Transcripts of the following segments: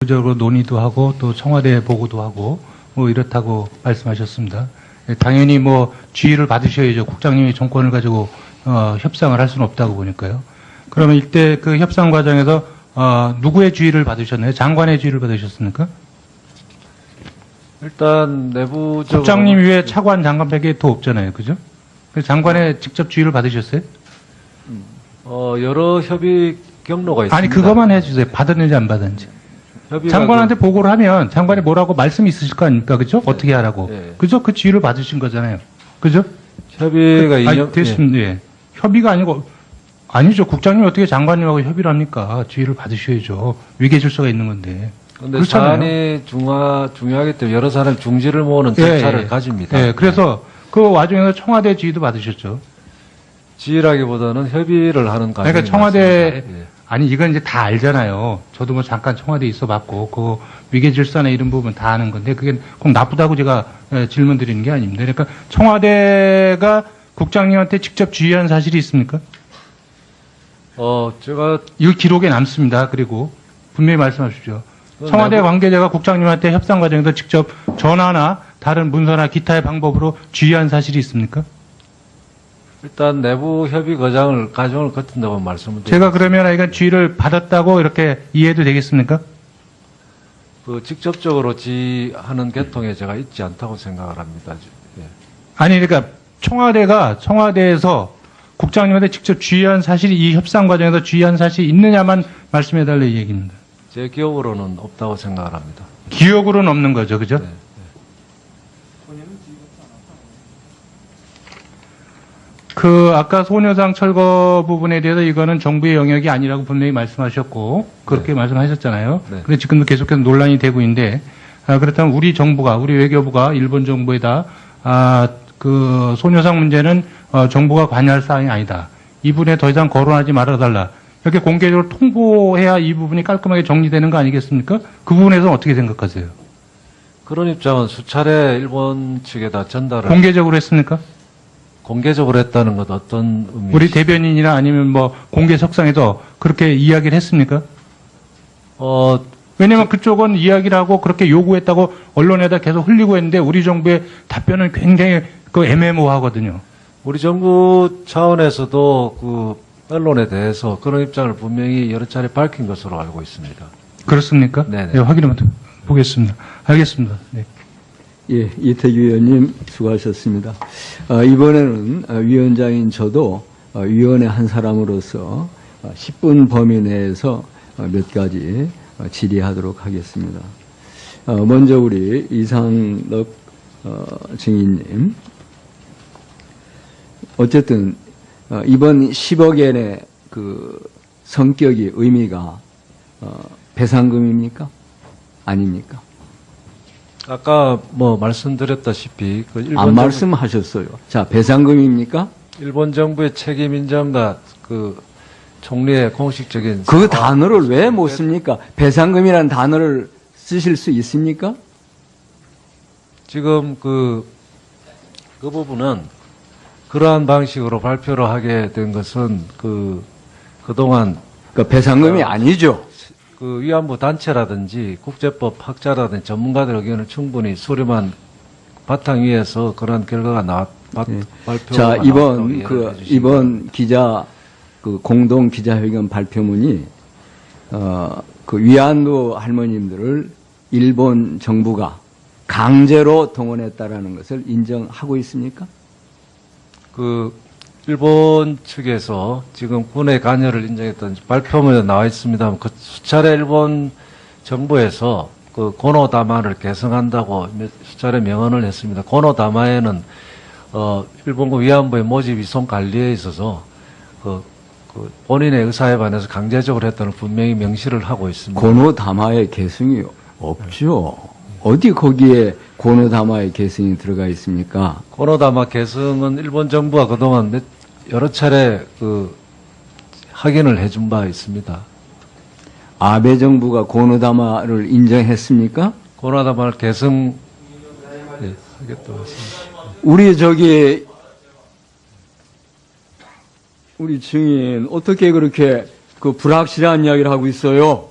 내부적으로 논의도 하고 또 청와대에 보고도 하고 뭐 이렇다고 말씀하셨습니다. 당연히 뭐 지휘를 받으셔야죠. 국장님이 정권을 가지고 협상을 할 수는 없다고 보니까요. 그러면 이때 그 협상 과정에서 누구의 지휘를 받으셨나요? 장관의 지휘를 받으셨습니까? 일단 내부적으로 국장님 위에 차관 장관밖에 더 없잖아요. 그죠? 그래서 장관의 직접 지휘를 받으셨어요? 여러 협의 경로가 있습니다. 아니 그것만 해주세요. 받았는지 안 받았는지. 장관한테 보고를 하면 장관이 뭐라고 말씀이 있으실 거 아닙니까? 그죠? 어떻게 하라고. 예. 그죠? 그 지휘를 받으신 거잖아요. 그죠? 협의가 아니, 됐습니다. 예. 협의가 아니고 아니죠. 국장님이 어떻게 장관님하고 협의를 합니까? 지휘를 받으셔야죠. 위계 질서가 있는 건데. 그런데 그렇잖아요. 사안이 중요하기 때문에 여러 사람 중지를 모으는 절차를 가집니다. 예. 그래서 그 와중에서 청와대 지휘도 받으셨죠. 지휘라기보다는 협의를 하는 과정이 그러니까 청와대 맞습니다. 예. 아니 이건 이제 다 알잖아요. 저도 뭐 잠깐 청와대에 있어봤고 그 위계 질서나 이런 부분 다 아는 건데 그게 꼭 나쁘다고 제가 질문 드리는 게 아닙니다. 그러니까 청와대가 국장님한테 직접 지휘한 사실이 있습니까? 제가 이 기록에 남습니다. 그리고 분명히 말씀하십시오. 청와대 관계자가 국장님한테 협상 과정에서 직접 전화나 다른 문서나 기타의 방법으로 지휘한 사실이 있습니까? 일단 내부 협의 과정을 거친다고 말씀을 드립니다. 제가 그러면 이건 지휘를 받았다고 이렇게 이해해도 되겠습니까? 그 직접적으로 지휘하는 계통에 제가 있지 않다고 생각을 합니다. 예. 아니 그러니까 청와대에서 국장님한테 직접 지휘한 사실이 이 협상 과정에서 지휘한 사실이 있느냐만 말씀해달라 이 얘기입니다. 제 기억으로는 없다고 생각을 합니다. 기억으로는 없는 거죠, 그죠? 네. 그 아까 소녀상 철거 부분에 대해서 이거는 정부의 영역이 아니라고 분명히 말씀하셨고 그렇게 말씀하셨잖아요. 네. 근데 지금도 계속해서 논란이 되고 있는데 그렇다면 우리 외교부가 일본 정부에다 그 소녀상 문제는 정부가 관여할 사항이 아니다. 이 부분에 더 이상 거론하지 말아달라. 이렇게 공개적으로 통보해야 이 부분이 깔끔하게 정리되는 거 아니겠습니까? 그 부분에서는 어떻게 생각하세요? 그런 입장은 수차례 일본 측에다 전달을 공개적으로 했습니까? 공개적으로 했다는 것 어떤 의미? 우리 대변인이나 아니면 뭐 공개석상에서 그렇게 이야기를 했습니까? 왜냐면 그쪽은 이야기를 하고 그렇게 요구했다고 언론에다 계속 흘리고 했는데 우리 정부의 답변은 굉장히 애매모호하거든요. 우리 정부 차원에서도 그 언론에 대해서 그런 입장을 분명히 여러 차례 밝힌 것으로 알고 있습니다. 그렇습니까? 네네. 네, 확인 한번 보겠습니다. 알겠습니다. 네. 예, 이태규 의원님 수고하셨습니다. 이번에는 위원장인 저도 위원회 한 사람으로서 10분 범위 내에서 몇 가지 질의하도록 하겠습니다. 먼저 우리 이상덕 증인님. 어쨌든 이번 10억엔의 그 성격이 의미가 배상금입니까? 아닙니까? 아까 뭐 말씀드렸다시피 그 안 말씀하셨어요. 자, 배상금입니까? 일본 정부의 책임 인정과 그 총리의 공식적인 그 단어를 왜 못 씁니까? 배상금이라는 단어를 쓰실 수 있습니까? 지금 그 부분은 그러한 방식으로 발표를 하게 된 것은 그동안 그러니까 배상금이 아니죠. 그 위안부 단체라든지 국제법 학자라든지 전문가들 의견을 충분히 수렴한 바탕 위에서 그런 결과가 네. 발표가 자, 나왔다고 이번 이해를 해주시기 바랍니다. 공동 기자회견 발표문이 그 위안부 할머님들을 일본 정부가 강제로 동원했다라는 것을 인정하고 있습니까? 그 일본 측에서 지금 군의 관여를 인정했던 발표문에 나와 있습니다만 그 수차례 일본 정부에서 그 고노다마를 개성한다고 수차례 명언을 했습니다. 고노다마에는 일본군 위안부의 모집 이송 관리에 있어서 그 본인의 의사에 반해서 강제적으로 했다는 분명히 명시를 하고 있습니다. 고노다마의 계승이 없죠. 어디 거기에 고노다마의 계승이 들어가 있습니까? 고노다마 개성은 일본 정부가 그동안 여러 차례 확인을 해준 바 있습니다. 아베 정부가 고노다마를 인정했습니까? 고노다마를 개성 하겠다고 했습니다. 우리 증인 어떻게 그렇게 그 불확실한 이야기를 하고 있어요?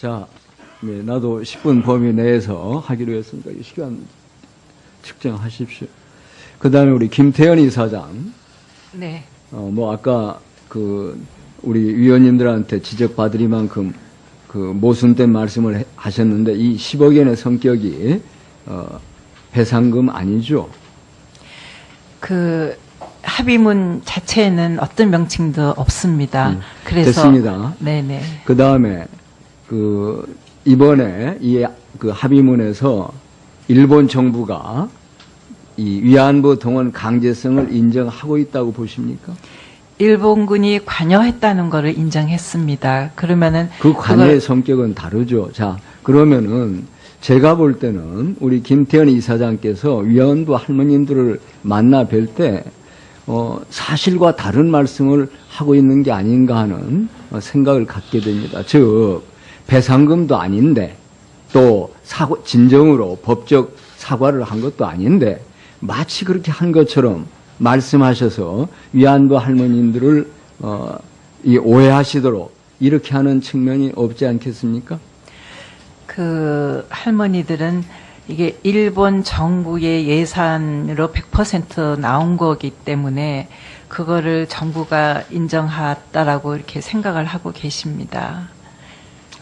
자, 네, 나도 10분 범위 내에서 하기로 했으니까 이 시간 측정하십시오. 그 다음에 우리 김태현 이사장. 네. 뭐 아까 우리 위원님들한테 지적받으리 만큼 모순된 말씀을 하셨는데 이 10억 원의 성격이 배상금 아니죠? 합의문 자체에는 어떤 명칭도 없습니다. 그래서 됐습니다. 네네. 그 다음에 이번에 이 합의문에서 일본 정부가 이 위안부 동원 강제성을 인정하고 있다고 보십니까? 일본군이 관여했다는 것을 인정했습니다. 그러면은 그 관여의 성격은 다르죠. 자, 그러면은 제가 볼 때는 우리 김태현 이사장께서 위안부 할머님들을 만나 뵐 때 사실과 다른 말씀을 하고 있는 게 아닌가 하는 생각을 갖게 됩니다. 즉 배상금도 아닌데 또 진정으로 법적 사과를 한 것도 아닌데 마치 그렇게 한 것처럼 말씀하셔서 위안부 할머님들을 오해하시도록 이렇게 하는 측면이 없지 않겠습니까? 할머니들은 이게 일본 정부의 예산으로 100% 나온 거기 때문에 그거를 정부가 인정했다라고 이렇게 생각을 하고 계십니다.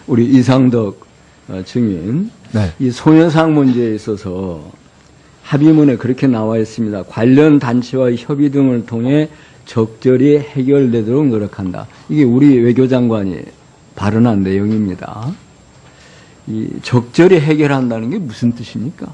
우리 이상덕 증인, 네. 이 소녀상 문제에 있어서 합의문에 그렇게 나와 있습니다. 관련 단체와의 협의 등을 통해 적절히 해결되도록 노력한다. 이게 우리 외교장관이 발언한 내용입니다. 이 적절히 해결한다는 게 무슨 뜻입니까?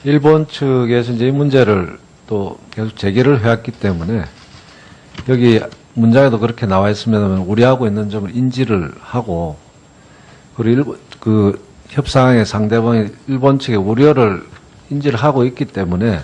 일본 측에서 이제 이 문제를 또 계속 제기를 해왔기 때문에 여기 문장에도 그렇게 나와 있으면 우려하고 있는 점을 인지를 하고 그리고 협상의 상대방이 일본 측의 우려를 인지를 하고 있기 때문에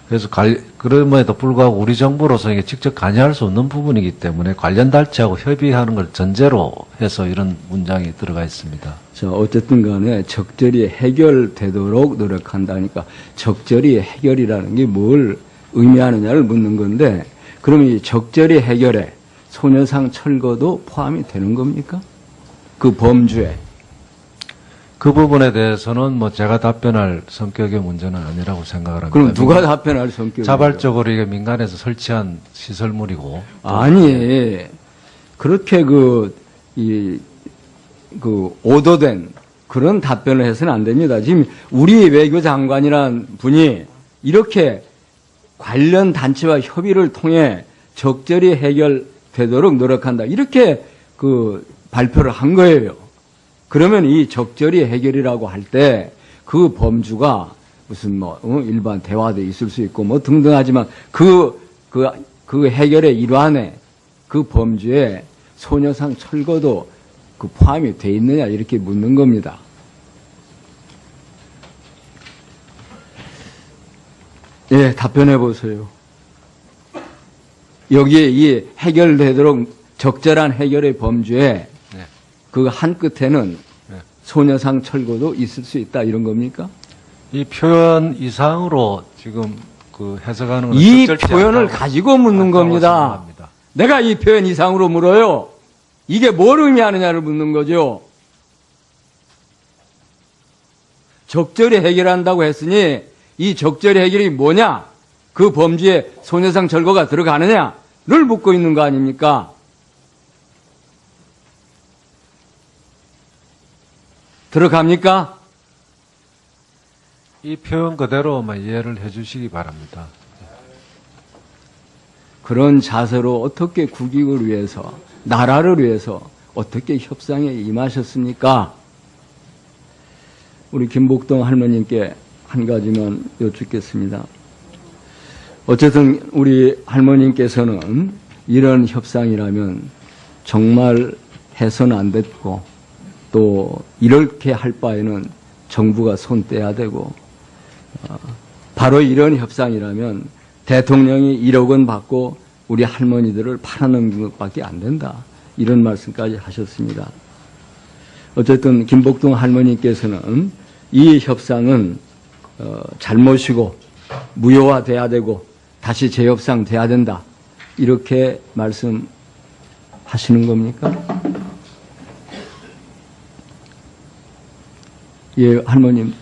그래서 그럼에도 불구하고 우리 정부로서 이게 직접 관여할 수 없는 부분이기 때문에 관련 단체하고 협의하는 걸 전제로 해서 이런 문장이 들어가 있습니다. 자, 어쨌든 간에 적절히 해결되도록 노력한다니까 적절히 해결이라는 게 뭘 의미하느냐를 묻는 건데 그러면 이 적절히 해결에 소녀상 철거도 포함이 되는 겁니까? 그 범주에. 그 부분에 대해서는 뭐 제가 답변할 성격의 문제는 아니라고 생각을 합니다. 그럼 누가 답변할 성격이에요? 자발적으로 이게 민간에서 설치한 시설물이고. 아니, 그렇게 오도된 그런 답변을 해서는 안 됩니다. 지금 우리 외교장관이란 분이 이렇게 관련 단체와 협의를 통해 적절히 해결되도록 노력한다. 이렇게 발표를 한 거예요. 그러면 이 적절히 해결이라고 할 때 그 범주가 무슨 일반 대화도 있을 수 있고 뭐 등등 하지만 그 해결의 일환에 그 범주에 소녀상 철거도 포함이 돼 있느냐 이렇게 묻는 겁니다. 예, 답변해 보세요. 여기에 이 해결되도록 적절한 해결의 범주에 네. 그 한 끝에는 네. 소녀상 철거도 있을 수 있다 이런 겁니까? 이 표현 이상으로 지금 해석하는 건 이 적절치 표현을 않다고 가지고 묻는 겁니다. 생각합니다. 내가 이 표현 이상으로 물어요. 이게 뭘 의미하느냐를 묻는 거죠. 적절히 해결한다고 했으니 이 적절히 해결이 뭐냐? 그 범주에 소녀상 철거가 들어가느냐를 묻고 있는 거 아닙니까? 들어갑니까? 이 표현 그대로만 이해를 해주시기 바랍니다. 그런 자세로 어떻게 국익을 위해서, 나라를 위해서 어떻게 협상에 임하셨습니까? 우리 김복동 할머님께 한 가지만 여쭙겠습니다. 어쨌든 우리 할머님께서는 이런 협상이라면 정말 해서는 안 됐고 또 이렇게 할 바에는 정부가 손 떼야 되고 바로 이런 협상이라면 대통령이 1억 원 받고 우리 할머니들을 팔아넘긴 것밖에 안 된다. 이런 말씀까지 하셨습니다. 어쨌든 김복동 할머니께서는 이 협상은 잘못이고 무효화돼야 되고 다시 재협상 돼야 된다. 이렇게 말씀하시는 겁니까? 예, 할머님.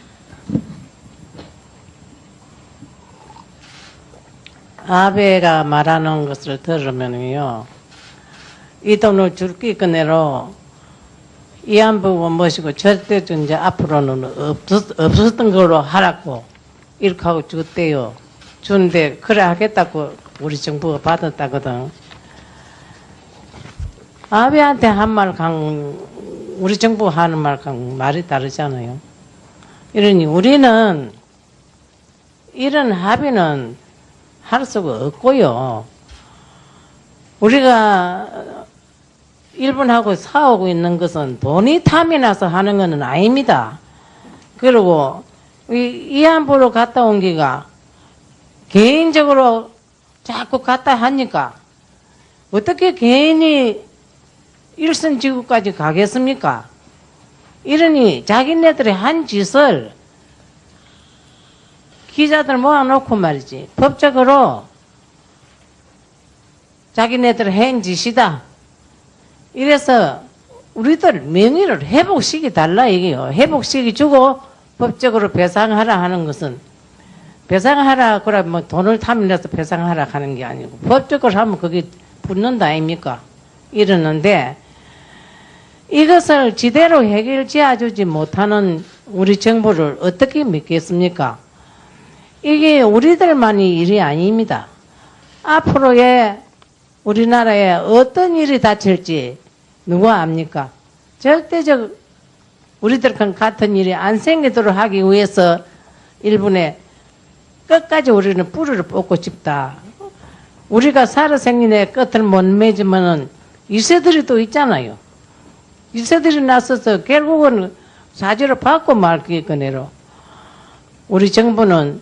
아베가 말하는 것을 들으면요, 이 돈을 줄기 그대로 이안부 모시고 절대 이제 앞으로는 없었던 걸로 하라고 이렇게 하고 줬대요. 주는데 그래 하겠다고 우리 정부가 받았다거든. 아베한테 한 말 우리 정부 하는 말 말이 다르잖아요. 이러니 우리는 이런 합의는 할 수가 없고요. 우리가 일본하고 싸우고 있는 것은 돈이 탐이 나서 하는 것은 아닙니다. 그리고 이안보로 갔다 온 기가 개인적으로 자꾸 갔다 하니까 어떻게 개인이 일선지구까지 가겠습니까? 이러니 자기네들이 한 짓을 기자들 모아놓고 말이지, 법적으로 자기네들 한 짓이다. 이래서 우리들 명의를 회복시키 달라 이게요. 회복시키 주고 법적으로 배상하라 하는 것은, 배상하라 그래 뭐 돈을 탐내서 배상하라 하는 게 아니고 법적으로 하면 그게 붙는다 아닙니까? 이러는데 이것을 제대로 해결 지어주지 못하는 우리 정부를 어떻게 믿겠습니까? 이게 우리들만이 일이 아닙니다. 앞으로의 우리나라에 어떤 일이 닥칠지 누가 압니까? 절대적 우리들 같은 일이 안 생기도록 하기 위해서 일본에 끝까지 우리는 뿌리를 뽑고 싶다. 우리가 살아생전에 끝을 못 맺으면은 이세들이 또 있잖아요. 이세들이 나서서 결국은 사죄를 받고 말겠거네로. 우리 정부는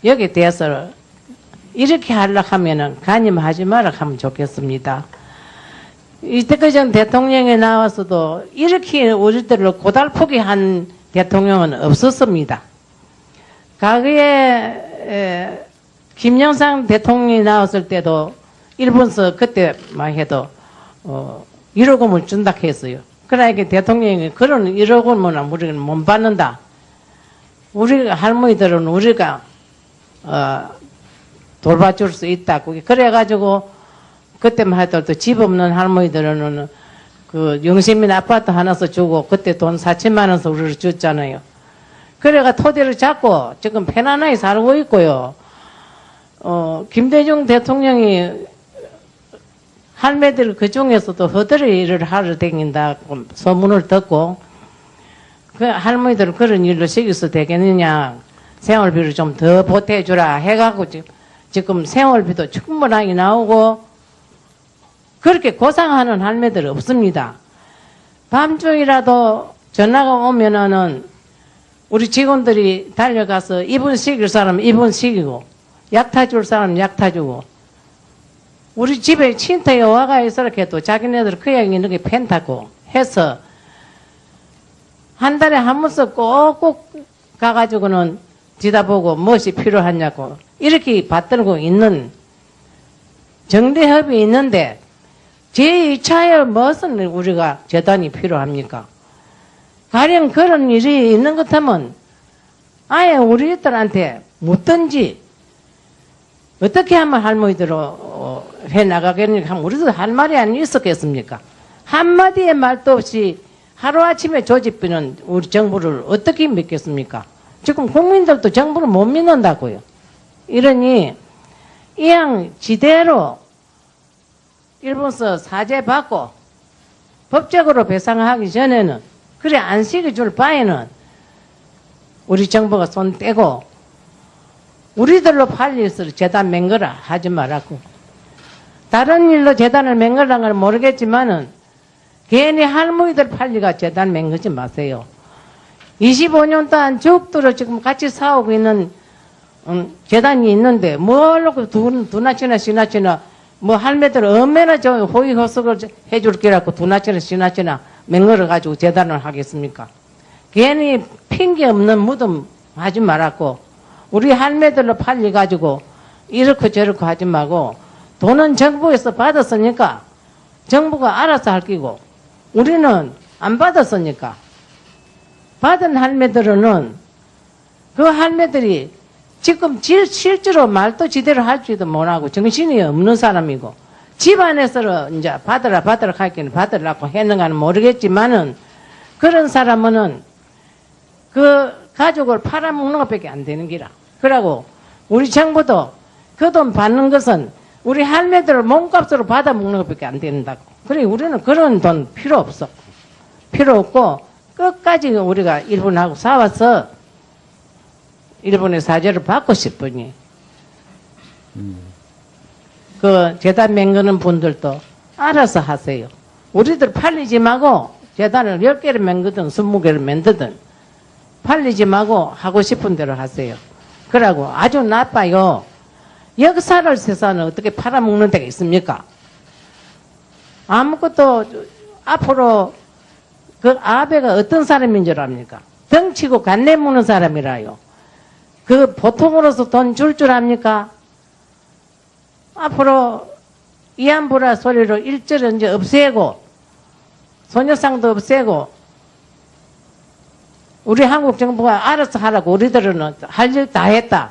여기에 대해서 이렇게 하려고 하면은 간임하지 마라 하면 좋겠습니다. 이때까지 대통령이 나와서도 이렇게 우리들을 고달프게 한 대통령은 없었습니다. 과거에 김영삼 대통령이 나왔을 때도 일본서 그때만 해도 1억 원을 준다 했어요. 그러니까 대통령이 그런 1억 원은 우리는 못 받는다. 우리 할머니들은 우리가 돌봐줄 수 있다고. 그래가지고 그때만 해도 집 없는 할머니들은 그 영시민 아파트 하나서 주고 그때 돈 4천만 원서 우리를 줬잖아요. 그래가 토대를 잡고 지금 편안하게 살고 있고요. 김대중 대통령이 할매들 그 중에서도 허들의 일을 하러 다닌다고 소문을 듣고 그 할머니들은 그런 일로 시켜서 되겠느냐, 생활비를 좀 더 보태주라 해가지고 지금 생활비도 충분하게 나오고 그렇게 고상하는 할매들 없습니다. 밤중이라도 전화가 오면은 우리 직원들이 달려가서 입원 시킬 사람 입원 시키고 약 타줄 사람 약 타주고, 우리 집에 친터에 와가 있어도 자기네들 그 양이 이렇게 펜 타고 해서 한 달에 한 번씩 꼭꼭 가가지고는 뒤다보고 무엇이 필요하냐고 이렇게 받들고 있는 정대협이 있는데 제2차에 무엇은 우리가 재단이 필요합니까? 가령 그런 일이 있는 것 같으면 아예 우리들한테 묻든지 어떻게 하면 할머니들로 해나가겠는가 하면 우리도 할 말이 안 있었겠습니까? 한마디의 말도 없이 하루아침에 조직비는 우리 정부를 어떻게 믿겠습니까? 지금 국민들도 정부를 못 믿는다고요. 이러니 이왕 지대로 일본서 사죄받고 법적으로 배상하기 전에는 그래 안 시켜줄 바에는 우리 정부가 손 떼고 우리들로 팔려서 재단 맹거라 하지 말라고. 다른 일로 재단을 맹거라는 건 모르겠지만은 괜히 할머니들 팔리가 재단 맹거지 마세요. 25년 동안 죽도록 지금 같이 싸우고 있는 재단이 있는데 뭘로 두나치나 시나치나 뭐 할매들 얼마나 저 호의호석을 해줄 게라고 두나치나 시나치나 맹거를 가지고 재단을 하겠습니까? 괜히 핑계 없는 무덤 하지 말았고 우리 할매들로 팔려가지고 이렇고 저렇고 하지 말고 돈은 정부에서 받았으니까 정부가 알아서 할 끼고 우리는 안 받았으니까 받은 할매들은 그 할매들이 지금 실제로 말도 제대로 할 줄도 못하고 정신이 없는 사람이고 집안에서는 이제 받으라 할게는 받으라고 했는가는 모르겠지만은 그런 사람은 그 가족을 팔아먹는 것밖에 안 되는 기라. 그러고 우리 정부도 그 돈 받는 것은 우리 할매들을 몸값으로 받아먹는 것밖에 안 된다고. 그래 우리는 그런 돈 필요 없어. 필요 없고 끝까지 우리가 일본하고 싸워서 일본의 사죄를 받고 싶으니 그 재단 맹그는 분들도 알아서 하세요. 우리들 팔리지 말고 재단을 10개를 맹거든 20개를 만들든 팔리지 말고 하고 싶은 대로 하세요. 그러고 아주 나빠요. 역사를 세상은 어떻게 팔아먹는 데가 있습니까? 아무것도 앞으로 그 아베가 어떤 사람인 줄 압니까? 덩치고 간내 무는 사람이라요. 그 보통으로서 돈 줄 줄 압니까? 앞으로 이안부라 소리로 일절을 이제 없애고 소녀상도 없애고 우리 한국 정부가 알아서 하라고 우리들은 할 일 다 했다.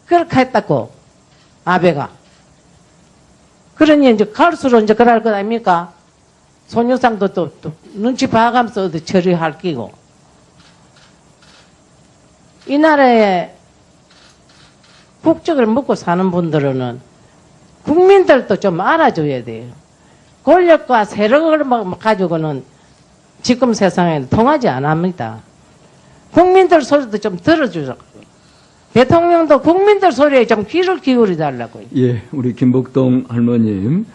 그렇게 했다고 아베가. 그러니 이제 갈수록 이제 그럴 것 아닙니까? 소녀상도 또 눈치 봐가면서 어디 처리할 끼고. 이 나라에 국적을 먹고 사는 분들은 국민들도 좀 알아줘야 돼요. 권력과 세력을 가지고는 지금 세상에 통하지 않습니다. 국민들 소리도 좀 들어주자. 대통령도 국민들 소리에 좀 귀를 기울여달라고요. 예, 우리 김복동 할머님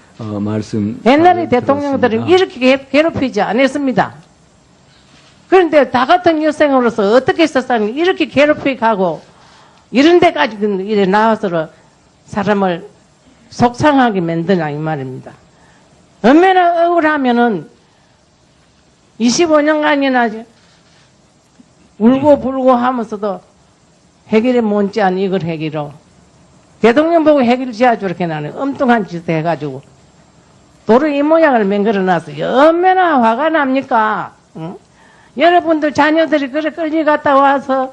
말씀 옛날에 잘 대통령들은 들었습니다. 이렇게 괴롭히지 않았습니다. 그런데 다 같은 여성으로서 어떻게 세상을 이렇게 괴롭히고 하고 이런 데까지 이래 나와서 사람을 속상하게 만드나 이 말입니다. 얼마나 억울하면은 25년간이나 울고 불고 하면서도 해결이 못지않은 이걸 해결로 대통령 보고 해결 지어주렇게 나는 엉뚱한 짓을 해가지고 도로 이 모양을 만들어놨어요. 얼마나 화가 납니까? 응? 여러분들 자녀들이 그래 끌려갔다 와서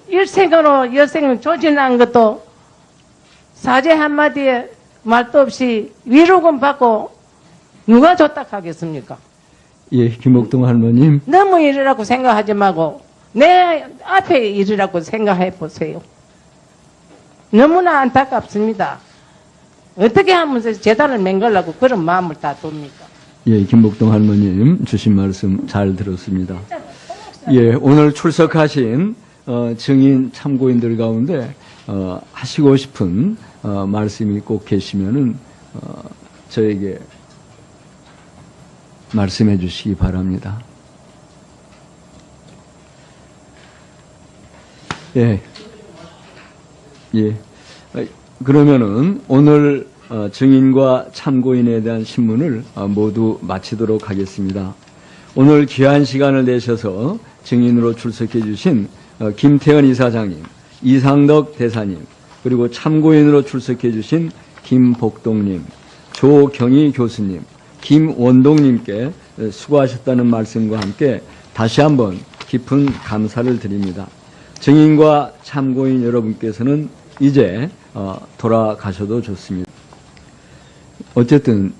일생으로 여생을 조진한 것도 사죄 한마디에 말도 없이 위로금 받고 누가 줬다 하겠습니까? 예, 김복동 할머님. 너무 일이라고 생각하지 말고 내 앞에 일이라고 생각해 보세요. 너무나 안타깝습니다. 어떻게 하면서 재단을 맹걸라고 그런 마음을 다 둡니까? 예, 김복동 할머님 주신 말씀 잘 들었습니다. 예, 오늘 출석하신 증인 참고인들 가운데 하시고 싶은 말씀이 꼭 계시면은 저에게 말씀해 주시기 바랍니다. 예. 예. 그러면은 오늘 증인과 참고인에 대한 신문을 모두 마치도록 하겠습니다. 오늘 귀한 시간을 내셔서 증인으로 출석해 주신 김태현 이사장님, 이상덕 대사님, 그리고 참고인으로 출석해 주신 김복동님, 조경희 교수님, 김원동님께 수고하셨다는 말씀과 함께 다시 한번 깊은 감사를 드립니다. 증인과 참고인 여러분께서는 이제 돌아가셔도 좋습니다. 어쨌든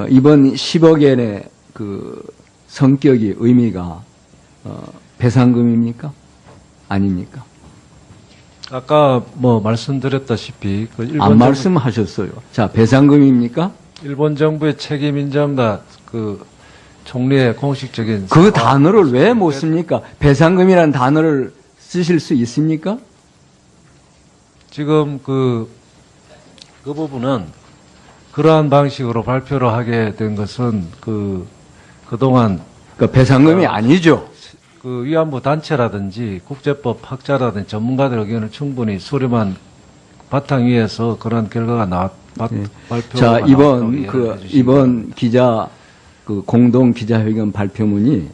이번 10억엔의 그 성격이 의미가 배상금입니까? 아닙니까? 아까 뭐 말씀드렸다시피 그 안 말씀하셨어요. 자, 배상금입니까? 일본 정부의 책임 인정과 그 총리의 공식적인 그 단어를 왜 못 씁니까? 배상금이라는 단어를 쓰실 수 있습니까? 지금 그 부분은 그러한 방식으로 발표를 하게 된 것은 그동안 그 배상금이 아니죠. 그 위안부 단체라든지 국제법 학자라든지 전문가들 의견을 충분히 수렴한 바탕 위에서 그런 결과가 발표가 자, 이번 나왔다고 이번 기자 그 공동 기자회견 발표문이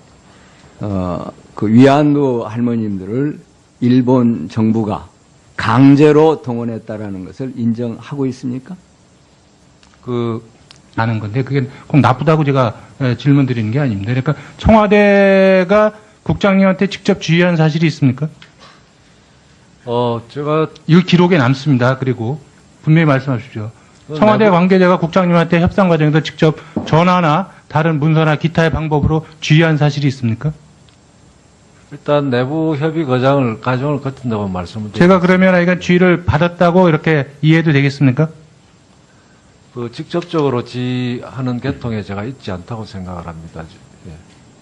그 위안부 할머님들을 일본 정부가 강제로 동원했다라는 것을 인정하고 있습니까? 아는 건데 그게 꼭 나쁘다고 제가 질문 드리는 게 아닙니다. 그러니까 청와대가 국장님한테 직접 지휘한 사실이 있습니까? 제가 이거 기록에 남습니다. 그리고 분명히 말씀하십시오. 그건 청와대 내부- 관계자가 국장님한테 협상 과정에서 직접 전화나 다른 문서나 기타의 방법으로 지휘한 사실이 있습니까? 일단 내부 협의 과정을 거친다고 말씀을 제가 그러면 이건 지휘를 받았다고 이렇게 이해해도 되겠습니까? 직접적으로 지휘하는 계통에 제가 있지 않다고 생각을 합니다. 예.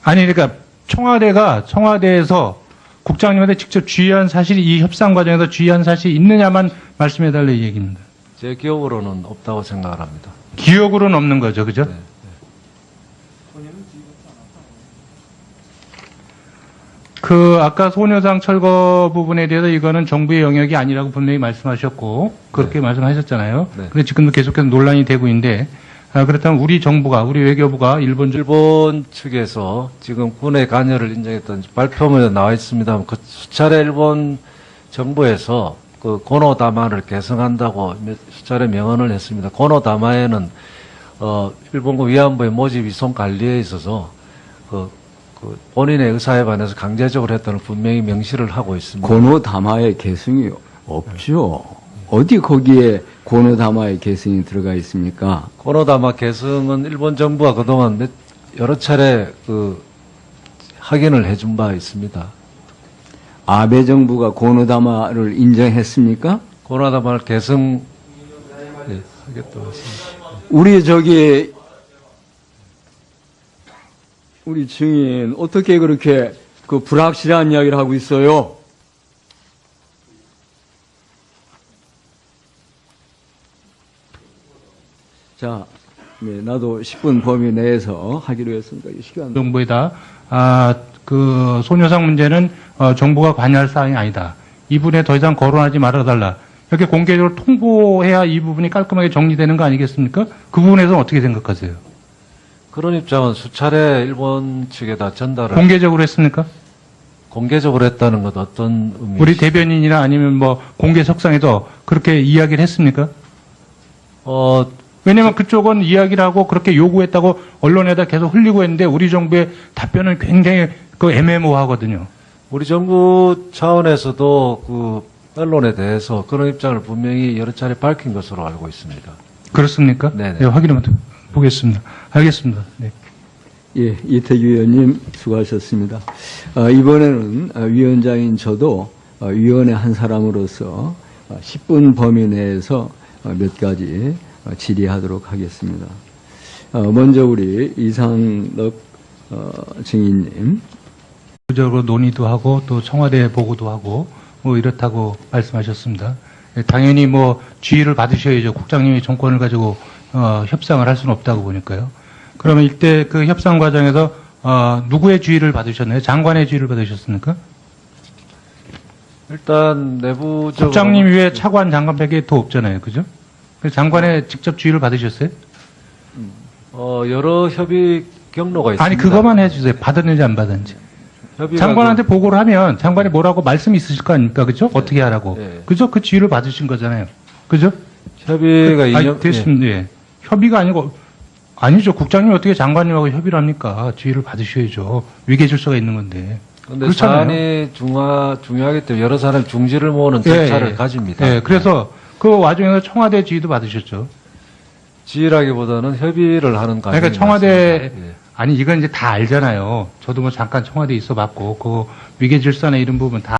아니, 그러니까 청와대에서 국장님한테 직접 지휘한 사실이 이 협상 과정에서 지휘한 사실이 있느냐만 말씀해달라 이 얘기입니다. 제 기억으로는 없다고 생각을 합니다. 기억으로는 없는 거죠, 그죠? 네. 아까 소녀상 철거 부분에 대해서 이거는 정부의 영역이 아니라고 분명히 말씀하셨고, 그렇게 말씀하셨잖아요. 네. 근데 지금도 계속해서 논란이 되고 있는데, 그렇다면 우리 외교부가 일본 측에서 지금 군의 관여를 인정했던 발표문에 나와 있습니다. 수차례 일본 정부에서 고노다마를 개성한다고 수차례 명언을 했습니다. 고노다마에는 일본군 위안부의 모집 이송 관리에 있어서 본인의 의사에 반해서 강제적으로 했다는 분명히 명시를 하고 있습니다. 고노다마의 계승이 없죠. 어디 거기에 고노다마의 계승이 들어가 있습니까? 고노다마 개성은 일본 정부가 그동안 여러 차례 확인을 해준 바 있습니다. 아베 정부가 고노다마를 인정했습니까? 고노다마를 개성 하겠다고 했습니다. 우리 증인 어떻게 그렇게 불확실한 이야기를 하고 있어요? 자, 네, 나도 10분 범위 내에서 하기로 했으니까 이 시간. 정부에다 소녀상 문제는 정부가 관여할 사항이 아니다. 이 부분에 더 이상 거론하지 말아달라. 이렇게 공개적으로 통보해야 이 부분이 깔끔하게 정리되는 거 아니겠습니까? 그 부분에서는 어떻게 생각하세요? 그런 입장은 수차례 일본 측에다 전달을 공개적으로 했습니까? 공개적으로 했다는 것 어떤 의미? 우리 대변인이나 아니면 공개 석상에도 그렇게 이야기를 했습니까? 왜냐면 그쪽은 이야기를 하고 그렇게 요구했다고 언론에다 계속 흘리고 했는데 우리 정부의 답변은 굉장히 애매모호하거든요. 우리 정부 차원에서도 언론에 대해서 그런 입장을 분명히 여러 차례 밝힌 것으로 알고 있습니다. 그렇습니까? 네네. 네, 확인 한번 보겠습니다. 알겠습니다. 네. 예, 이태규 의원님 수고하셨습니다. 이번에는 위원장인 저도 위원회 한 사람으로서 10분 범위 내에서 몇 가지 질의하도록 하겠습니다. 먼저 우리 이상덕 증인님. 적으로 논의도 하고 또 청와대 보고도 하고 이렇다고 말씀하셨습니다. 당연히 지휘를 받으셔야죠. 국장님이 정권을 가지고 협상을 할 수는 없다고 보니까요. 그러면 이때 그 협상 과정에서 누구의 지휘를 받으셨나요? 장관의 지휘를 받으셨습니까? 일단 내부적으로 국장님 위에 차관 장관밖에 더 없잖아요. 그죠? 그래서 장관의 직접 지휘를 받으셨어요? 여러 협의 경로가 있습니다. 아니 그것만 해주세요. 받았는지 안 받았는지. 협의가 장관한테 보고를 하면 장관이 뭐라고 말씀이 있으실 거 아닙니까? 그죠? 어떻게 하라고. 네. 그죠? 그 지휘를 받으신 거잖아요. 그죠? 협의가 아니, 됐습니다. 예. 협의가 아니죠. 국장님이 어떻게 장관님하고 협의를 합니까? 지휘를 받으셔야죠. 위계 질서가 있는 건데. 근데 그렇잖아요. 사안이 중요하기 때문에 여러 사람 중지를 모으는 절차를 가집니다. 예, 그래서 그 와중에서 청와대 지휘도 받으셨죠. 지휘라기보다는 협의를 하는 과정이 그러니까 청와대 맞습니다. 예. 아니 이건 이제 다 알잖아요. 저도 잠깐 청와대에 있어봤고 그 위계 질서나 이런 부분 다